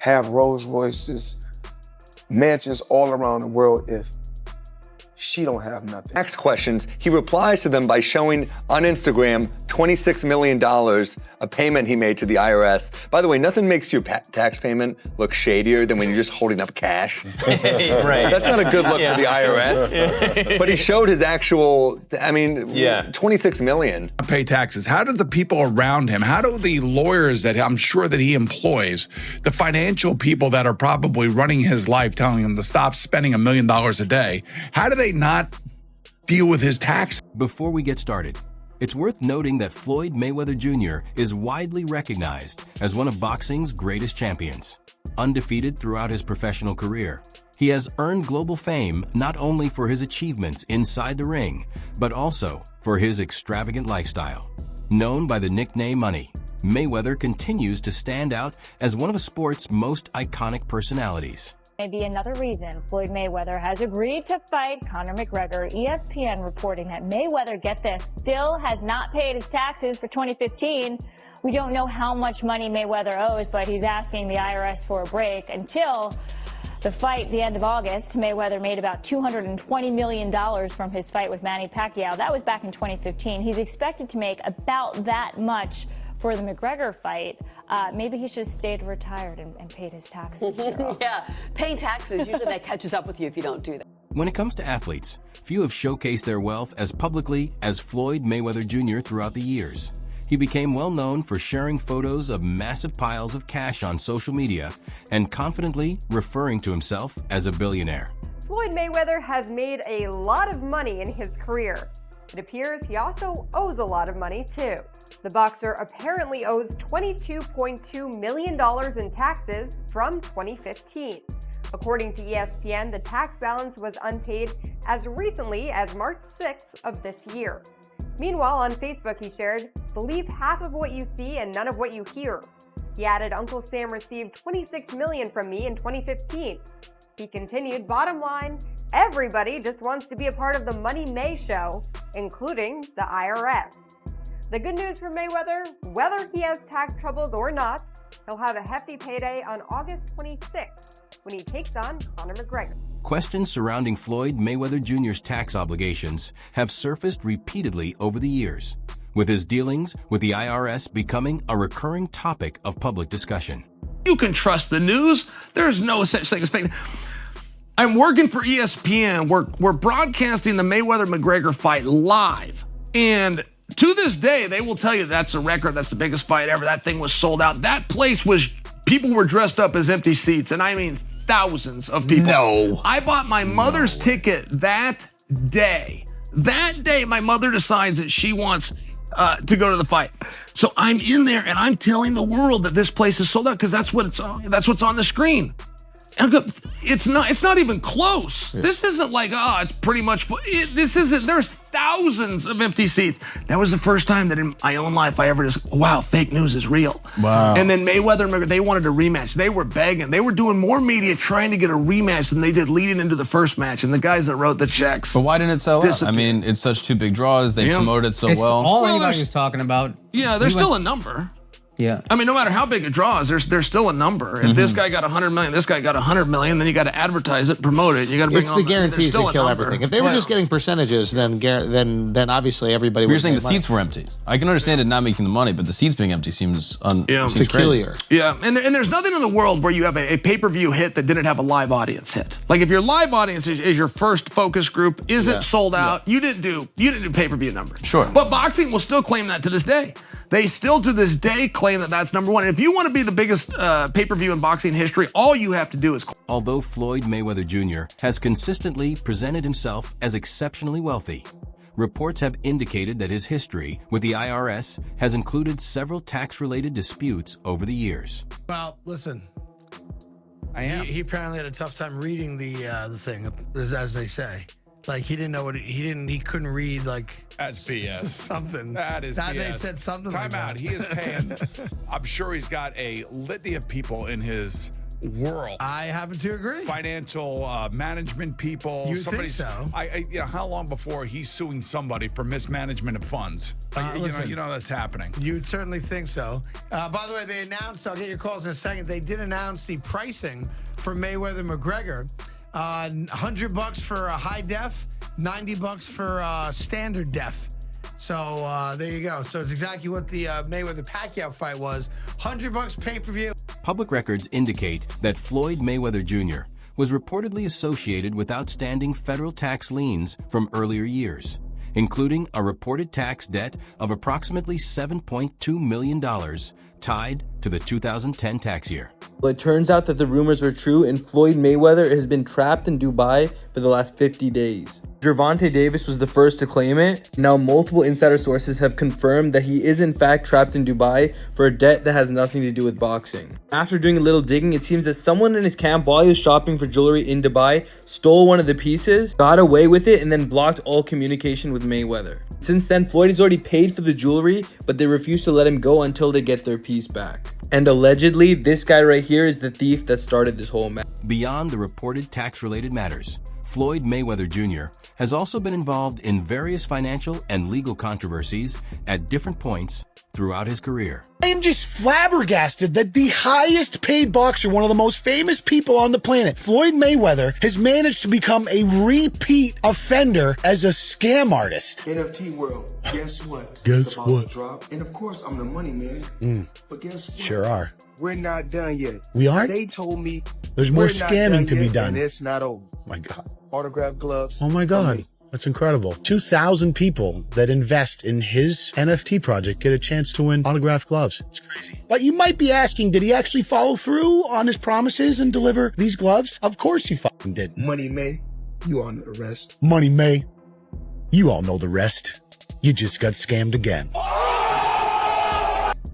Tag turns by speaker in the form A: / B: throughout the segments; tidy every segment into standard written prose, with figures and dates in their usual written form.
A: have Rolls Royces, mansions all around the world if she don't have nothing?
B: Tax questions, he replies to them by showing on Instagram $26 million, a payment he made to the IRS. By the way, nothing makes your tax payment look shadier than when you're just holding up cash.
C: Right.
B: That's not a good look for the IRS. But he showed his actual, I mean, 26 million.
D: Pay taxes. How do the people around him, how do the lawyers that I'm sure that he employs, the financial people that are probably running his life, telling him to stop spending $1 million a day, how do they not deal with his tax?
E: Before we get started, it's worth noting that Floyd Mayweather Jr. is widely recognized as one of boxing's greatest champions. Undefeated throughout his professional career, he has earned global fame not only for his achievements inside the ring, but also for his extravagant lifestyle. Known by the nickname Money, Mayweather continues to stand out as one of sport's most iconic personalities.
F: Maybe another reason Floyd Mayweather has agreed to fight Conor McGregor. ESPN reporting that Mayweather, get this, still has not paid his taxes for 2015. We don't know how much money Mayweather owes, but he's asking the IRS for a break. Until the fight, the end of August, Mayweather made about $220 million from his fight with Manny Pacquiao. That was back in 2015. He's expected to make about that much for the McGregor fight. Maybe he should have stayed retired and paid his taxes.
G: Yeah, paying taxes, usually that catches up with you if you don't do that.
E: When it comes to athletes, few have showcased their wealth as publicly as Floyd Mayweather Jr. throughout the years. He became well known for sharing photos of massive piles of cash on social media and confidently referring to himself as a billionaire.
H: Floyd Mayweather has made a lot of money in his career. It appears he also owes a lot of money too. The boxer apparently owes $22.2 million in taxes from 2015. According to ESPN, the tax balance was unpaid as recently as March 6th of this year. Meanwhile, on Facebook he shared, "Believe half of what you see and none of what you hear." He added, "Uncle Sam received $26 million from me in 2015. He continued, "Bottom line, everybody just wants to be a part of the Money May show, including the IRS." The good news for Mayweather, whether he has tax troubles or not, he'll have a hefty payday on August 26th when he takes on Conor McGregor.
E: Questions surrounding Floyd Mayweather Jr.'s tax obligations have surfaced repeatedly over the years, with his dealings with the IRS becoming a recurring topic of public discussion.
I: You can trust the news. There's no such thing as fake. I'm working for ESPN. We're broadcasting the Mayweather-McGregor fight live. And to this day, they will tell you that's a record. That's the biggest fight ever. That thing was sold out. That place was, people were dressed up as empty seats. And I mean thousands of people.
D: No.
I: I bought my mother's ticket that day. That day, my mother decides that she wants to go to the fight. So I'm in there and I'm telling the world that this place is sold out because that's what's on the screen. And it's not even close. Yeah. This isn't like, it's pretty much, there's thousands of empty seats. That was the first time that in my own life I ever just, wow, fake news is real.
D: Wow.
I: And then Mayweather, they wanted a rematch. They were begging. They were doing more media trying to get a rematch than they did leading into the first match. And the guys that wrote the checks.
C: But why didn't it sell out? I mean, it's such two big draws. They promoted it so well.
J: All anybody's talking about.
I: Yeah, there's still a number.
J: Yeah.
I: I mean, no matter how big it draws, there's still a number. If this guy got 100 million, this guy got 100 million, then you got to advertise it, promote it. You got to bring.
K: It's the guarantees that kill everything. If they were just getting percentages, then obviously everybody would.
C: You're saying the seats were empty. I can understand it not making the money, but the seats being empty seems
K: peculiar.
C: Crazy.
I: Yeah, and there's nothing in the world where you have a pay-per-view hit that didn't have a live audience hit. Like if your live audience is your first focus group, isn't sold out, you didn't do pay-per-view numbers.
C: Sure.
I: But boxing will still claim that to this day. They still to this day claim that that's number one. And if you want to be the biggest pay-per-view in boxing history, all you have to do is...
E: Although Floyd Mayweather Jr. has consistently presented himself as exceptionally wealthy, reports have indicated that his history with the IRS has included several tax-related disputes over the years.
L: Well, listen, he apparently had a tough time reading the thing, as they say. Like he didn't know what he couldn't read like.
D: That's BS.
L: Something.
D: That is BS.
L: They said something
D: Time
L: like
D: out.
L: that.
D: He is paying. I'm sure he's got a litany of people in his world.
L: I happen to agree.
D: Financial management people.
L: You think so?
D: How long before he's suing somebody for mismanagement of funds? You know that's happening.
L: You'd certainly think so. By the way, they announced, I'll get your calls in a second, they did announce the pricing for Mayweather McGregor. $100 for a high def, $90 for standard def. So there you go. So it's exactly what the Mayweather-Pacquiao fight was. $100 pay-per-view.
E: Public records indicate that Floyd Mayweather Jr. was reportedly associated with outstanding federal tax liens from earlier years, including a reported tax debt of approximately $7.2 million tied to the 2010 tax year.
J: Well, it turns out that the rumors were true, and Floyd Mayweather has been trapped in Dubai for the last 50 days. Gervonta Davis was the first to claim it. Now multiple insider sources have confirmed that he is in fact trapped in Dubai for a debt that has nothing to do with boxing. After doing a little digging, it seems that someone in his camp, while he was shopping for jewelry in Dubai, stole one of the pieces, got away with it, and then blocked all communication with Mayweather. Since then, Floyd has already paid for the jewelry, but they refuse to let him go until they get their piece back. And allegedly, this guy right here is the thief that started this whole mess.
E: Beyond the reported tax-related matters, Floyd Mayweather Jr. has also been involved in various financial and legal controversies at different points throughout his career.
M: I am just flabbergasted that the highest paid boxer, one of the most famous people on the planet, Floyd Mayweather, has managed to become a repeat offender as a scam artist.
A: NFT world, guess what?
M: Guess what?
A: Drop. And of course, I'm the money man. But guess what?
M: Sure are.
A: We're not done yet.
M: We aren't?
A: They told me
M: there's more
A: we're not
M: scamming to be
A: yet,
M: done.
A: And it's not over.
M: My God.
A: Autograph gloves.
M: Oh my God. That's incredible. 2,000 people that invest in his NFT project get a chance to win autographed gloves. It's crazy. But you might be asking, did he actually follow through on his promises and deliver these gloves? Of course he fucking did.
A: Money May, you all know the rest.
M: Money May, you all know the rest. You just got scammed again.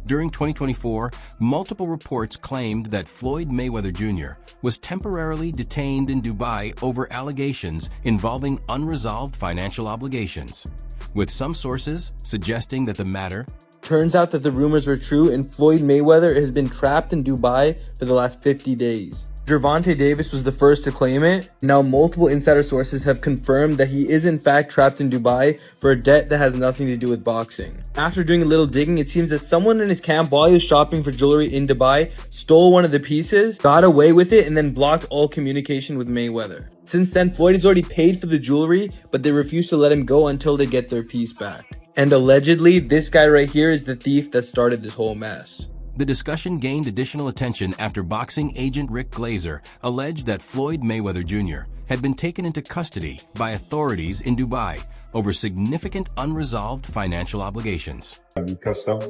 E: During 2024, multiple reports claimed that Floyd Mayweather Jr. was temporarily detained in Dubai over allegations involving unresolved financial obligations, with some sources suggesting that the matter
J: Turns out that the rumors were true, and Floyd Mayweather has been trapped in Dubai for the last 50 days. Gervonta Davis was the first to claim it. Now multiple insider sources have confirmed that he is in fact trapped in Dubai for a debt that has nothing to do with boxing. After doing a little digging, it seems that someone in his camp, while he was shopping for jewelry in Dubai, stole one of the pieces, got away with it, and then blocked all communication with Mayweather. Since then, Floyd has already paid for the jewelry, but they refuse to let him go until they get their piece back. And allegedly, this guy right here is the thief that started this whole mess.
E: The discussion gained additional attention after boxing agent Rick Glazer alleged that Floyd Mayweather Jr. had been taken into custody by authorities in Dubai over significant unresolved financial obligations.
N: I'm custom,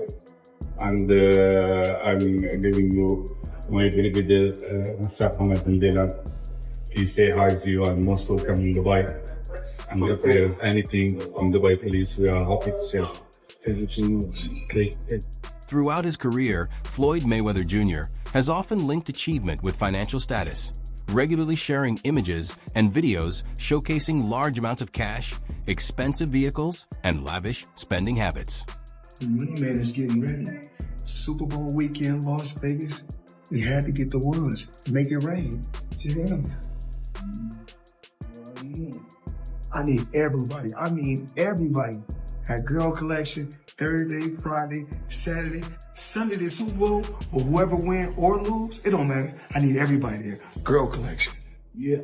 N: and I'm giving you my very good supplement and dinner. Please say hi to you and most welcome in Dubai. And if there's anything on Dubai police, we are happy to serve. Thank you.
E: Throughout his career, Floyd Mayweather Jr. has often linked achievement with financial status, regularly sharing images and videos showcasing large amounts of cash, expensive vehicles, and lavish spending habits.
A: The money man is getting ready. Super Bowl weekend, Las Vegas. We had to get the ones. Make it rain. Yeah. I need everybody. I mean everybody. Had Girl Collection, Thursday, Friday, Saturday, Sunday, the Super Bowl, or whoever win or lose, it don't matter. I need everybody there. Girl Collection. Yeah.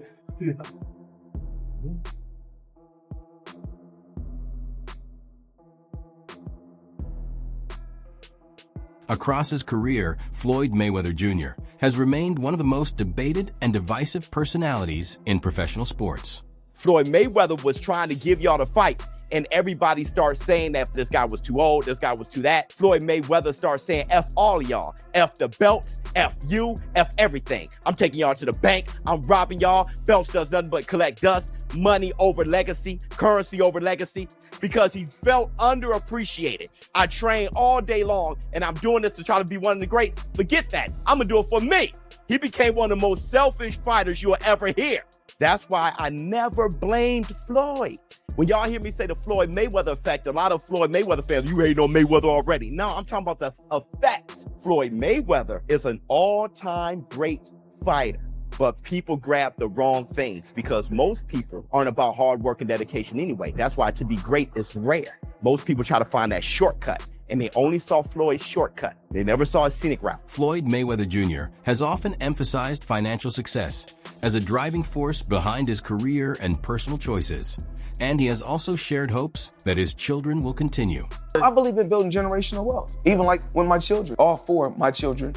E: Across his career, Floyd Mayweather Jr. has remained one of the most debated and divisive personalities in professional sports.
O: Floyd Mayweather was trying to give y'all the fights, and everybody starts saying that this guy was too old, this guy was too that. Floyd Mayweather starts saying F all of y'all. F the belts, F you, F everything. I'm taking y'all to the bank, I'm robbing y'all. Belts does nothing but collect dust, money over legacy, currency over legacy, because he felt underappreciated. I train all day long, and I'm doing this to try to be one of the greats. Forget that, I'm gonna do it for me. He became one of the most selfish fighters you'll ever hear. That's why I never blamed Floyd. When y'all hear me say the Floyd Mayweather effect, a lot of Floyd Mayweather fans, you ain't on Mayweather already. No, I'm talking about the effect. Floyd Mayweather is an all-time great fighter. But people grab the wrong things because most people aren't about hard work and dedication anyway. That's why to be great is rare. Most people try to find that shortcut, and they only saw Floyd's shortcut. They never saw a scenic route.
E: Floyd Mayweather Jr. has often emphasized financial success as a driving force behind his career and personal choices. And he has also shared hopes that his children will continue.
A: I believe in building generational wealth. Even like when my children, all 4 of my children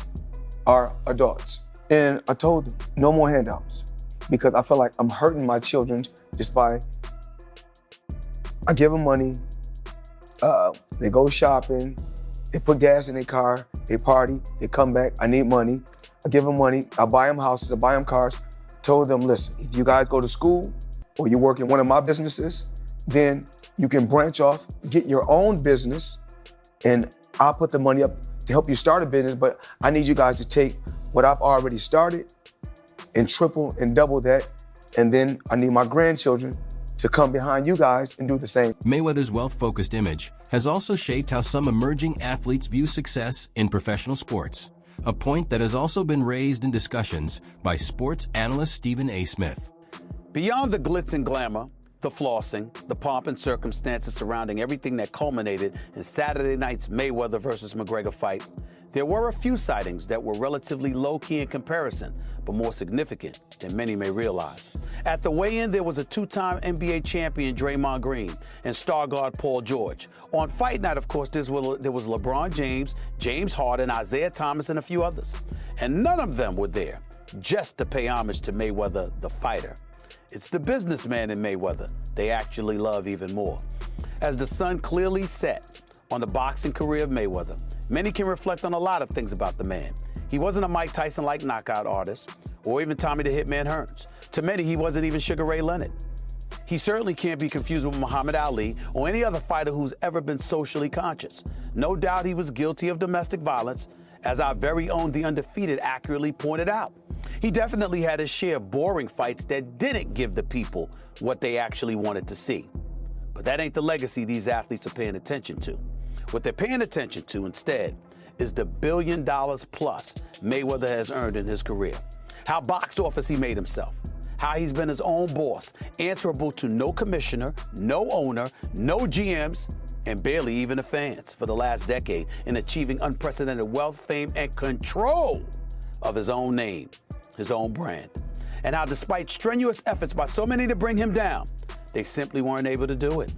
A: are adults. And I told them, no more handouts. Because I feel like I'm hurting my children just by, I give them money, they go shopping, they put gas in their car, they party, they come back, I need money. I give them money, I buy them houses, I buy them cars. Told them, listen, if you guys go to school or you work in one of my businesses, then you can branch off, get your own business, and I'll put the money up to help you start a business, but I need you guys to take what I've already started and triple and double that, and then I need my grandchildren to come behind you guys and do the same.
E: Mayweather's wealth-focused image has also shaped how some emerging athletes view success in professional sports, a point that has also been raised in discussions by sports analyst Stephen A. Smith.
P: Beyond the glitz and glamour, the flossing, the pomp and circumstances surrounding everything that culminated in Saturday night's Mayweather versus McGregor fight, there were a few sightings that were relatively low-key in comparison, but more significant than many may realize. At the weigh-in, there was a 2-time NBA champion, Draymond Green, and star guard Paul George. On fight night, of course, there was LeBron James, James Harden, Isaiah Thomas, and a few others. And none of them were there just to pay homage to Mayweather, the fighter. It's the businessman in Mayweather they actually love even more. As the sun clearly set on the boxing career of Mayweather, many can reflect on a lot of things about the man. He wasn't a Mike Tyson-like knockout artist, or even Tommy the Hitman Hearns. To many, he wasn't even Sugar Ray Leonard. He certainly can't be confused with Muhammad Ali or any other fighter who's ever been socially conscious. No doubt he was guilty of domestic violence, as our very own The Undefeated accurately pointed out. He definitely had his share of boring fights that didn't give the people what they actually wanted to see. But that ain't the legacy these athletes are paying attention to. What they're paying attention to instead is the $1 billion plus Mayweather has earned in his career. How box office he made himself. How he's been his own boss, answerable to no commissioner, no owner, no GMs, and barely even the fans for the last decade in achieving unprecedented wealth, fame, and control of his own name, his own brand. And how despite strenuous efforts by so many to bring him down, they simply weren't able to do it.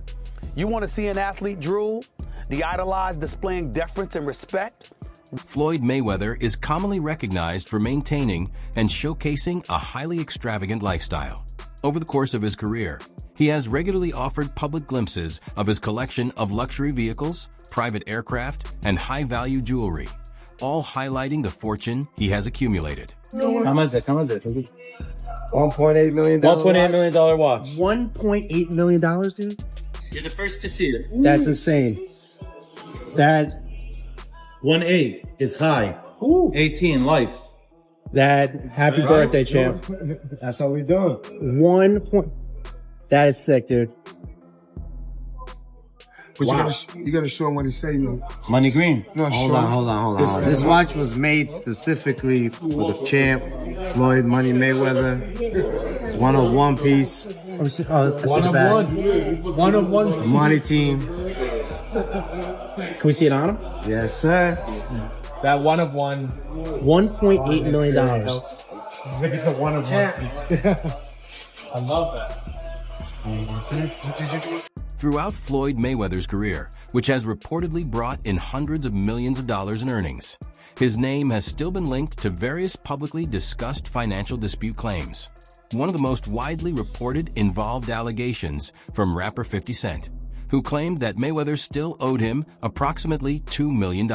P: You want to see an athlete drool? The idolized displaying deference and respect?
E: Floyd Mayweather is commonly recognized for maintaining and showcasing a highly extravagant lifestyle. Over the course of his career, he has regularly offered public glimpses of his collection of luxury vehicles, private aircraft, and high-value jewelry, all highlighting the fortune he has accumulated.
Q: How much is it?
A: $1.8 million.
Q: $1.8 million watch.
M: $1.8 million, dude?
Q: You're the first to see it.
M: That's insane. That
Q: 1.8 is high. 18 life.
M: Happy birthday, champ.
A: That's how we doing.
M: 1 point. That is sick, dude.
A: But you gotta show him what he say, man.
Q: Money green.
A: No,
R: Hold on. This watch was made specifically for the champ, Floyd Money Mayweather. 101 piece.
Q: One of one.
R: Money team.
M: Can we see it on him?
R: Yes, sir.
Q: That one of one.
M: $1.8 million.
Q: It's a one of one. I love that.
E: Throughout Floyd Mayweather's career, which has reportedly brought in hundreds of millions of dollars in earnings, his name has still been linked to various publicly discussed financial dispute claims. One of the most widely reported involved allegations from rapper 50 Cent, who claimed that Mayweather still owed him approximately $2 million.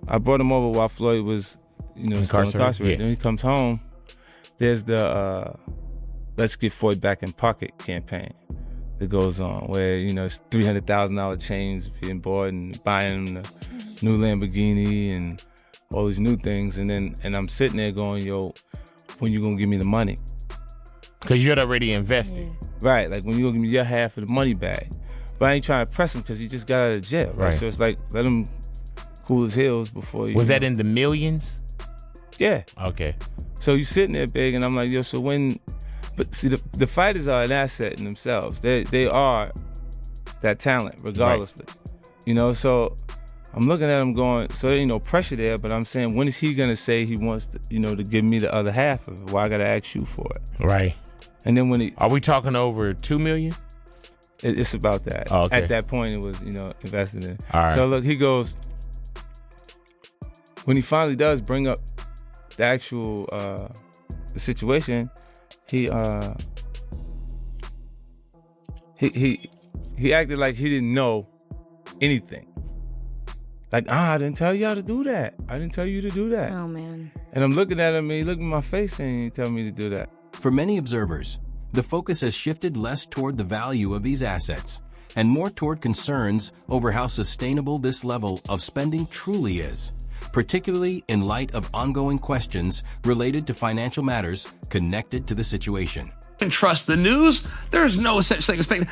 S: I brought him over while Floyd was, still incarcerated.
T: Yeah.
S: Then he comes home, there's the Let's Get Floyd Back in Pocket campaign that goes on, where, it's $300,000 chains being bought and buying the new Lamborghini and all these new things. And I'm sitting there going, yo, when you gonna give me the money?
T: Because you had already invested.
S: Right, like when you gonna give me your half of the money back. But I ain't trying to press him because he just got out of jail, right? So it's like, let him cool his heels before you.
T: Was that in the millions?
S: Yeah.
T: Okay.
S: So you sitting there big, and I'm like, yo, so when, but see, the fighters are an asset in themselves. They are that talent, regardlessly. You know, so I'm looking at him going, so there ain't no pressure there, but I'm saying, when is he gonna say he wants to, you know, to give me the other half of it? Why I gotta ask you for it?
T: Right.
S: And then when he,
T: are we talking over $2 million?
S: It's about that.
T: Oh, okay.
S: At that point, it was, you know, invested in.
T: All right.
S: So look, he goes, when he finally does bring up the actual the situation, he acted like he didn't know anything. Like, I didn't tell y'all to do that. I didn't tell you to do that.
U: Oh, man.
S: And I'm looking at him, and he looked in my face and he told me to do that.
E: For many observers, the focus has shifted less toward the value of these assets and more toward concerns over how sustainable this level of spending truly is, particularly in light of ongoing questions related to financial matters connected to the situation.
I: And trust the news. There's no such thing as fake.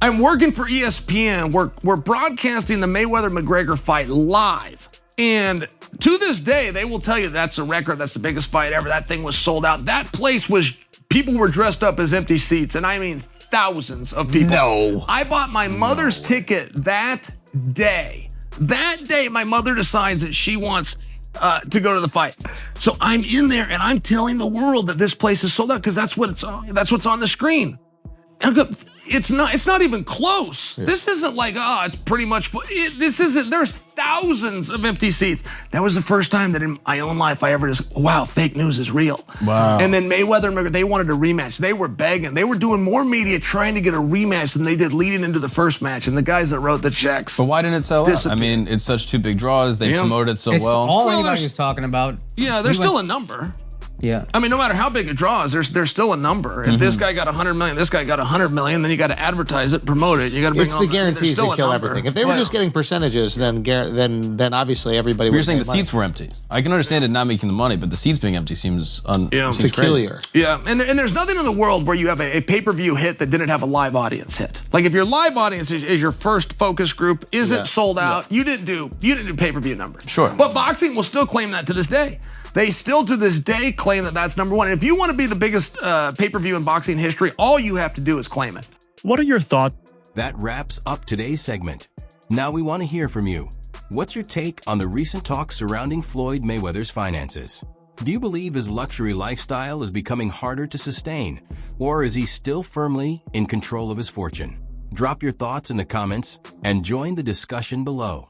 I: I'm working for ESPN. We're broadcasting the Mayweather-McGregor fight live. And to this day, they will tell you that's a record. That's the biggest fight ever. That thing was sold out. That place was, people were dressed up as empty seats. And I mean thousands of people. No. I bought my mother's ticket that day. That day, my mother decides that she wants to go to the fight. So I'm in there and I'm telling the world that this place is sold out because that's what's on the screen. And I go, it's not even close. Yeah. This isn't like, it's pretty much full. This isn't, there's thousands of empty seats. That was the first time that in my own life I ever just, wow, fake news is real.
C: Wow.
I: And then Mayweather and McGregor, they wanted a rematch. They were begging. They were doing more media trying to get a rematch than they did leading into the first match. And the guys that wrote the checks.
C: But why didn't it sell out? I mean, it's such two big draws. They promoted it so well.
V: All anybody was talking about.
I: Yeah, there's still a number.
V: Yeah.
I: I mean, no matter how big a draw is, there's still a number. If this guy got 100 million, this guy got 100 million, then you got to advertise it, promote it. You got to bring
K: it's the guarantees that kill everything. If they were just getting percentages, then obviously everybody would.
C: You're saying the seats were empty. I can understand it not making the money, but the seats being empty seems
K: peculiar.
I: Yeah, and there's nothing in the world where you have a pay-per-view hit that didn't have a live audience hit. Like if your live audience is your first focus group, isn't sold out, you didn't do pay-per-view numbers.
C: Sure.
I: But boxing will still claim that to this day. They still to this day claim that that's number one. And if you want to be the biggest pay-per-view in boxing history, all you have to do is claim it.
M: What are your thoughts?
E: That wraps up today's segment. Now we want to hear from you. What's your take on the recent talk surrounding Floyd Mayweather's finances? Do you believe his luxury lifestyle is becoming harder to sustain, or is he still firmly in control of his fortune? Drop your thoughts in the comments and join the discussion below.